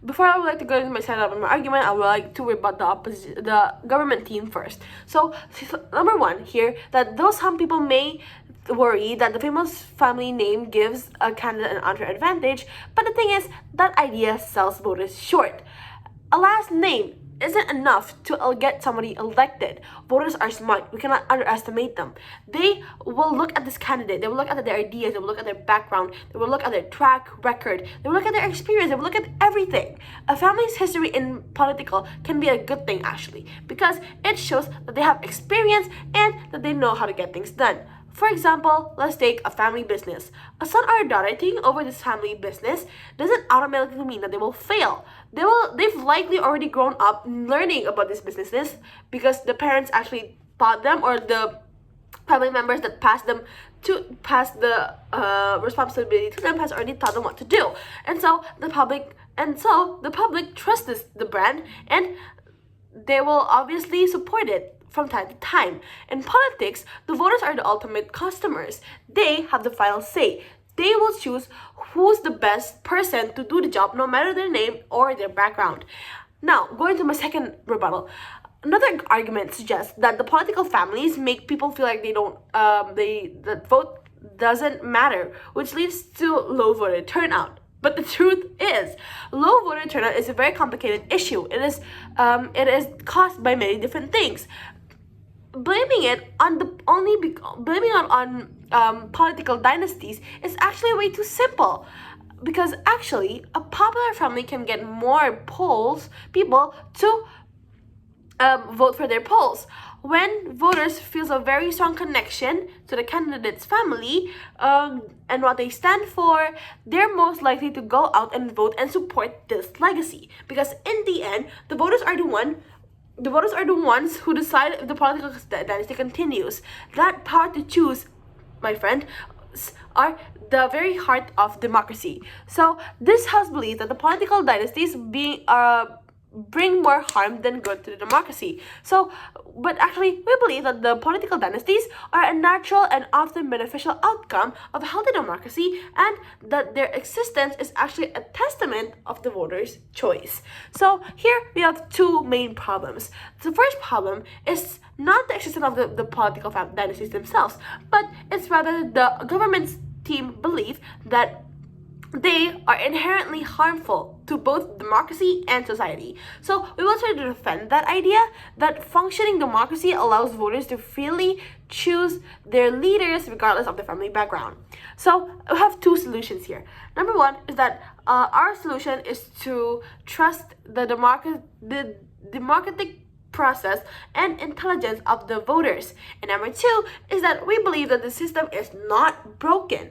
before I would like to go into my setup and my argument, I would like to rebut the government team first. So number one here, that though some people may worry that the famous family name gives a candidate an unfair advantage, but the thing is that idea sells voters short. A last name isn't enough to get somebody elected. Voters are smart. We cannot underestimate them. They will look at this candidate. They will look at their ideas. They will look at their background. They will look at their track record. They will look at their experience. They will look at everything. A family's history in political can be a good thing, actually, because it shows that they have experience and that they know how to get things done. For example, let's take a family business. A son or a daughter taking over this family business doesn't automatically mean that they will fail. They've likely already grown up learning about these businesses because the parents actually taught them, or the family members that passed the responsibility to them has already taught them what to do. And so the public trusts the brand, and they will obviously support it from time to time. In politics, the voters are the ultimate customers. They have the final say. They will choose who's the best person to do the job, no matter their name or their background. Now, going to my second rebuttal. Another argument suggests that the political families make people feel like that vote doesn't matter, which leads to low voter turnout. But the truth is, low voter turnout is a very complicated issue. It is caused by many different things. Blaming political dynasties is actually way too simple, because actually a popular family can get more people to vote for their polls. When voters feel a very strong connection to the candidate's family and what they stand for, they're most likely to go out and vote and support this legacy. Because in the end, the voters are the ones who decide if the political dynasty continues. That power to choose, my friend, are the very heart of democracy. So this house believes that the political dynasties bring more harm than good to the democracy. But actually, we believe that the political dynasties are a natural and often beneficial outcome of a healthy democracy, and that their existence is actually a testament of the voters' choice. So here we have two main problems. The first problem is not the existence of the political dynasties themselves, but it's rather the government's team belief that they are inherently harmful to both democracy and society. So we will try to defend that idea that functioning democracy allows voters to freely choose their leaders regardless of their family background. So we have two solutions here. Number one is that our solution is to trust the democratic process and intelligence of the voters. And number two is that we believe that the system is not broken,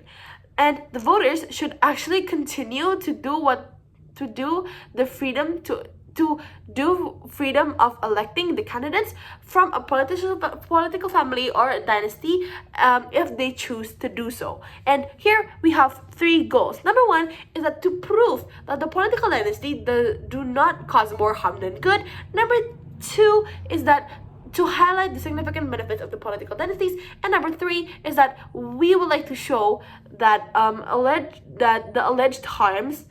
and the voters should actually continue to do the freedom of electing the candidates from a political family or a dynasty if they choose to do so. And here we have three goals. Number one is that to prove that the political dynasty do not cause more harm than good. Number two is that to highlight the significant benefits of the political dynasties, and number three is that we would like to show that the alleged harms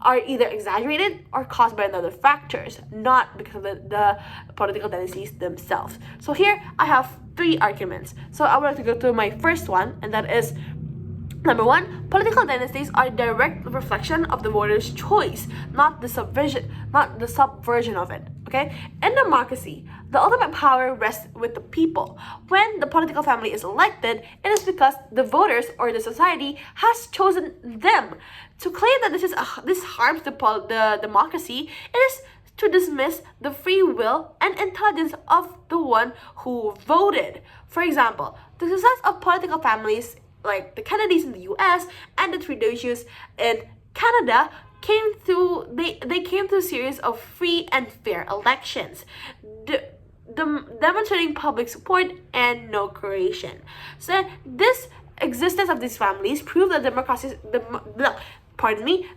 are either exaggerated or caused by other factors, not because of the political dynasties themselves. So here I have three arguments. So I would like to go to my first one, and that is, number one, political dynasties are a direct reflection of the voter's choice, not the subversion of it. Okay? In democracy, the ultimate power rests with the people. When the political family is elected, it is because the voters or the society has chosen them. To claim that this harms the democracy, it is to dismiss the free will and intelligence of the one who voted. For example, the success of political families like the Kennedys in the US and the Trudeaus in Canada came through a series of free and fair elections, demonstrating public support and no corruption. So this existence of these families proved that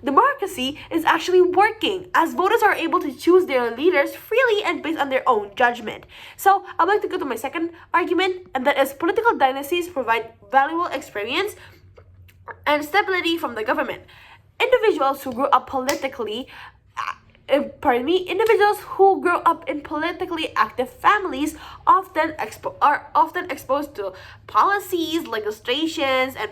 democracy is actually working, as voters are able to choose their leaders freely and based on their own judgment. So I'd like to go to my second argument, and that is political dynasties provide valuable experience and stability from the government. Individuals who grew up politically individuals who grow up in politically active families are often exposed to policies, legislations, and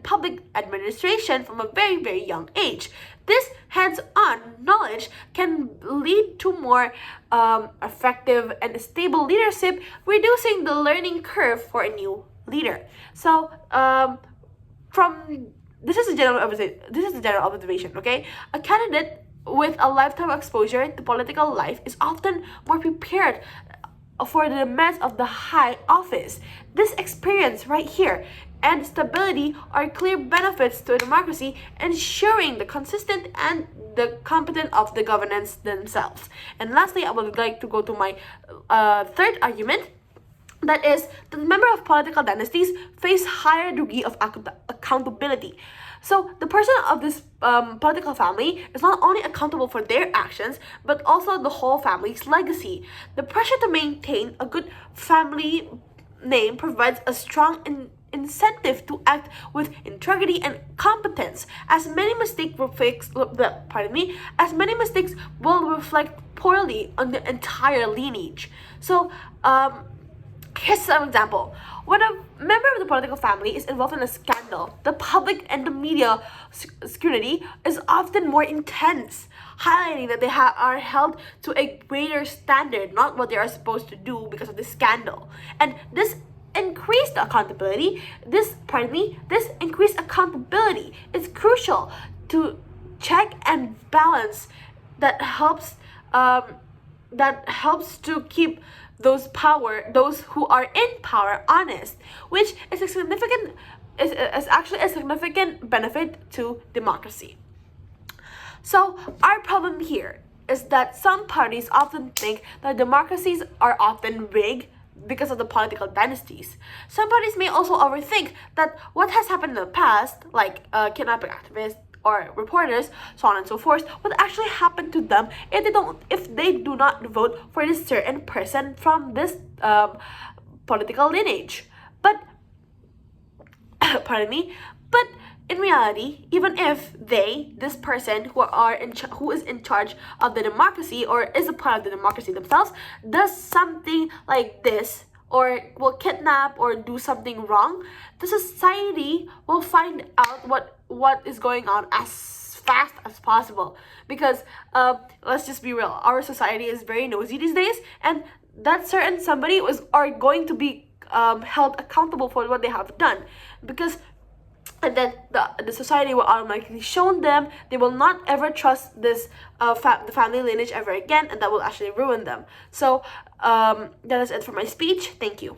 public administration from a very, very young age. This hands-on knowledge can lead to more effective and stable leadership, reducing the learning curve for a new leader. So, from this is a general observation. Okay, a candidate with a lifetime exposure to political life is often more prepared for the demands of the high office. This experience right here and stability are clear benefits to a democracy, ensuring the consistent and the competent of the governance themselves. And lastly, I would like to go to my third argument. That is, the member of political dynasties face higher degree of accountability. So the person of this political family is not only accountable for their actions, but also the whole family's legacy. The pressure to maintain a good family name provides a strong incentive to act with integrity and competence, as many mistakes will reflect poorly on the entire lineage. So, here's some example. When a member of the political family is involved in a scandal, the public and the media scrutiny is often more intense, highlighting that they are held to a greater standard, not what they are supposed to do because of this scandal. And this increased accountability, this increased accountability is crucial to check and balance that helps to keep those who are in power honest, which is actually a significant benefit to democracy. So our problem here is that some parties often think that democracies are often rigged because of the political dynasties. Some parties may also overthink that what has happened in the past, like kidnapping activists or reporters, so on and so forth, would actually happen to them if they do not vote for this certain person from this political lineage. But pardon me, but in reality, even if this person who is in charge of the democracy or is a part of the democracy themselves, does something like this or will kidnap or do something wrong, the society will find out what is going on as fast as possible. Because let's just be real, our society is very nosy these days, and that certain somebody are going to be held accountable for what they have done. And then the society will automatically show them. They will not ever trust this the family lineage ever again, and that will actually ruin them. So that is it for my speech. Thank you.